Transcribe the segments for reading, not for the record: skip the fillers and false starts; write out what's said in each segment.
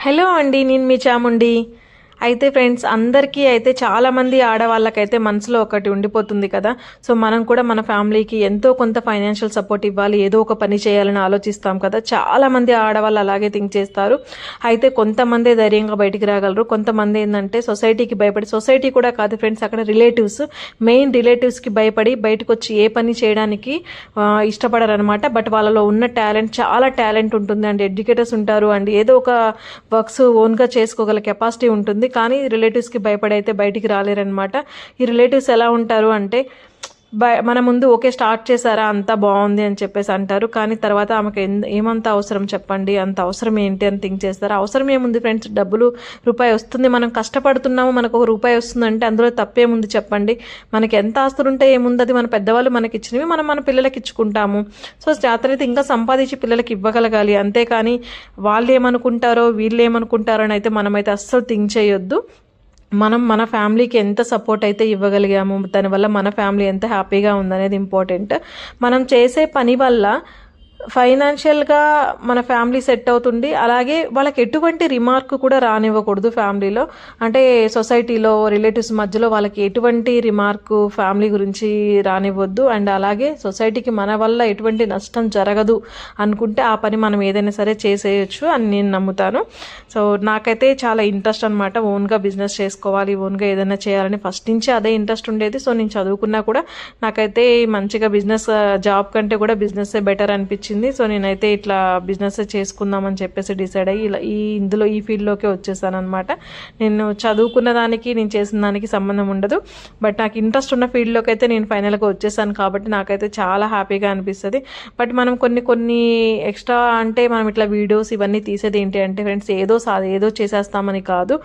Hello అండి, నేను మీ చాముండి. అయితే ఫ్రెండ్స్, అందరికీ అయితే చాలామంది ఆడవాళ్ళకైతే మనసులో ఒకటి ఉండిపోతుంది కదా. సో మనం కూడా మన ఫ్యామిలీకి ఎంతో కొంత ఫైనాన్షియల్ సపోర్ట్ ఇవ్వాలి, ఏదో ఒక పని చేయాలని ఆలోచిస్తాం కదా. చాలామంది ఆడవాళ్ళు అలాగే థింక్ చేస్తారు. అయితే కొంతమంది ధైర్యంగా బయటికి రాగలరు, కొంతమంది ఏంటంటే సొసైటీకి భయపడి, సొసైటీ కూడా కాదు ఫ్రెండ్స్, అక్కడ రిలేటివ్స్, మెయిన్ రిలేటివ్స్కి భయపడి బయటకు వచ్చి ఏ పని చేయడానికి ఇష్టపడరు అనమాట. బట్ వాళ్ళలో ఉన్న టాలెంట్, చాలా టాలెంట్ ఉంటుంది అండి, ఎడ్యుకేటర్స్ ఉంటారు అండి, ఏదో ఒక వర్క్స్ ఓన్గా చేసుకోగల కెపాసిటీ ఉంటుంది. కానీ రిలేటివ్స్కి భయపడి అయితే బయటికి రాలేరనమాట. ఈ రిలేటివ్స్ ఎలా ఉంటారు అంటే, మన ముందు ఓకే స్టార్ట్ చేశారా అంతా బాగుంది అని చెప్పేసి అంటారు. కానీ తర్వాత ఆమెకు ఏమంత అవసరం చెప్పండి, అంత అవసరం ఏంటి అని థింక్ చేస్తారు. అవసరం ఏముంది ఫ్రెండ్స్, డబ్బులు రూపాయి వస్తుంది, మనం కష్టపడుతున్నాము, మనకు ఒక రూపాయి వస్తుందంటే అందులో తప్పేముంది చెప్పండి. మనకి ఎంత ఆస్తులు ఉంటే ఏముంది, అది మన పెద్దవాళ్ళు మనకి ఇచ్చినవి మనం మన పిల్లలకి ఇచ్చుకుంటాము. సో జాతరైతే ఇంకా సంపాదించి పిల్లలకి ఇవ్వగలగాలి, అంతేకాని వాళ్ళు ఏమనుకుంటారో వీళ్ళు ఏమనుకుంటారో అని అయితే మనమైతే అస్సలు థింక్ చేయొద్దు. మనం మన ఫ్యామిలీకి ఎంత సపోర్ట్ అయితే ఇవ్వగలిగాము, దానివల్ల మన ఫ్యామిలీ ఎంత హ్యాపీగా ఉందనేది ఇంపార్టెంట్. మనం చేసే పని వల్ల ఫైనాన్షియల్గా మన ఫ్యామిలీ సెట్ అవుతుంది. అలాగే వాళ్ళకి ఎటువంటి రిమార్క్ కూడా రానివ్వకూడదు ఫ్యామిలీలో, అంటే సొసైటీలో రిలేటివ్స్ మధ్యలో వాళ్ళకి ఎటువంటి రిమార్క్ ఫ్యామిలీ గురించి రానివ్వద్దు. అండ్ అలాగే సొసైటీకి మన వల్ల ఎటువంటి నష్టం జరగదు అనుకుంటే ఆ పని మనం ఏదైనా సరే చేసేయచ్చు అని నేను నమ్ముతాను. సో నాకైతే చాలా ఇంట్రెస్ట్ అనమాట, ఓన్గా బిజినెస్ చేసుకోవాలి, ఓన్గా ఏదైనా చేయాలని ఫస్ట్ నుంచి అదే ఇంట్రెస్ట్ ఉండేది. సో నేను చదువుకున్నా కూడా నాకైతే మంచిగా బిజినెస్, జాబ్ కంటే కూడా బిజినెస్సే బెటర్ అనిపించింది. సో నేనైతే ఇట్లా బిజినెస్ చేసుకుందామని చెప్పేసి డిసైడ్ అయ్యి ఇలా ఈ ఫీల్డ్లోకి వచ్చేసాను అనమాట. నేను చదువుకున్న దానికి నేను చేసిన దానికి సంబంధం ఉండదు, బట్ నాకు ఇంట్రెస్ట్ ఉన్న ఫీల్డ్లోకి అయితే నేను ఫైనల్గా వచ్చేసాను. కాబట్టి నాకైతే చాలా హ్యాపీగా అనిపిస్తుంది. బట్ మనం కొన్ని ఎక్స్ట్రా, అంటే మనం ఇట్లా వీడియోస్ ఇవన్నీ తీసేది ఏంటి అంటే ఫ్రెండ్స్, ఏదో చేసేస్తామని కాదు.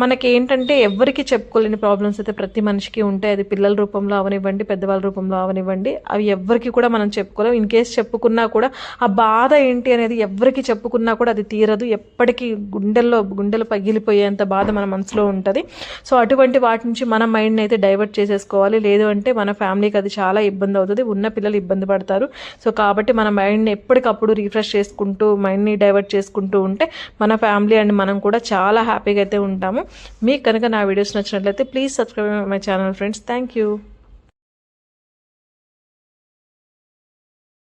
మనకి ఏంటంటే ఎవరికి చెప్పుకోలేని ప్రాబ్లమ్స్ అయితే ప్రతి మనిషికి ఉంటాయి. అది పిల్లల రూపంలో అవనివ్వండి, పెద్దవాళ్ళ రూపంలో అవనివ్వండి, అవి ఎవరికి కూడా మనం చెప్పుకోలేం. ఇన్ కేసు చెప్పుకున్నా కూడా ఆ బాధ ఏంటి అనేది ఎవరికి చెప్పుకున్నా కూడా అది తీరదు. ఎప్పటికీ గుండెలు పగిలిపోయేంత బాధ మన మనసులో ఉంటుంది. సో అటువంటి వాటి నుంచి మన మైండ్ని అయితే డైవర్ట్ చేసేసుకోవాలి. లేదు అంటే మన ఫ్యామిలీకి అది చాలా ఇబ్బంది అవుతుంది, ఉన్న పిల్లలు ఇబ్బంది పడతారు. సో కాబట్టి మన మైండ్ని ఎప్పటికప్పుడు రీఫ్రెష్ చేసుకుంటూ, మైండ్ని డైవర్ట్ చేసుకుంటూ ఉంటే మన ఫ్యామిలీ అండ్ మనం కూడా చాలా హ్యాపీగా అయితే ఉంటాము. మీకు కనుక నా వీడియోస్ నచ్చినట్లయితే please subscribe my channel friends. Thank you.